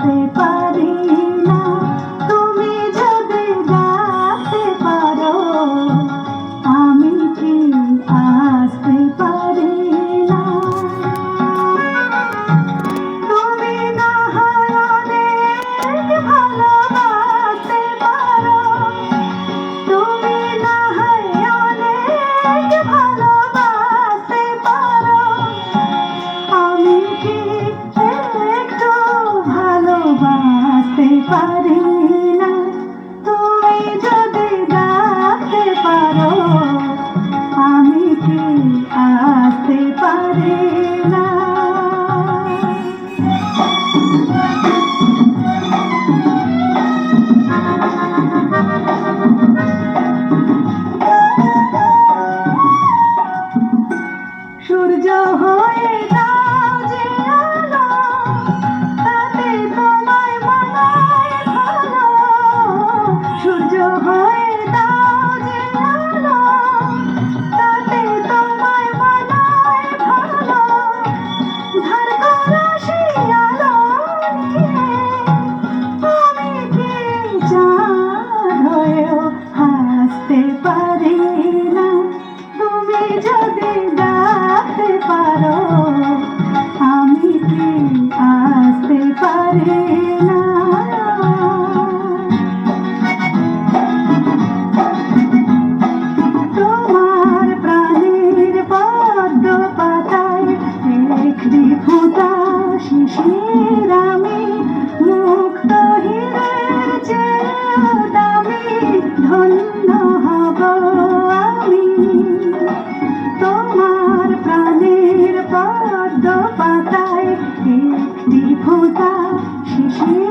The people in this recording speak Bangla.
আসতে পারি না, তুমি যদি ডাকতে পারো আমি কি আসতে পারি না? তুমি না হয় অনেক ভালোবাসতে পারো, তুমি না হয় অনেক ভালোবাসতে পারো, আমি কি একটু ভালোবাসতে পারি না? তুমি যদি ডাকতে পারো আমি কি আসতে পারি না? সূর্য হয়ে দাও যে আলো, তাতে তোমায় মানায় ভালো। সূর্য হয়ে দাও যে আলো, তাতে তোমায় মানায় ভালো। ধার করা সেই আলো নিয়ে আমি কি চাঁদ হয়েও হাসতে পারি না? তুমি যদি ডাকতে পারো আমি কি আসতে পারি না? তোমার প্রাণের পদ্ম পাতায় একটি ফোঁটা শিশির আমি, মুক্ত হীরের চেয়েও দামি, ধন্য হব আমি। তোমার প্রাণের পদ্ম পাতায় একটি ফোঁটা শিশির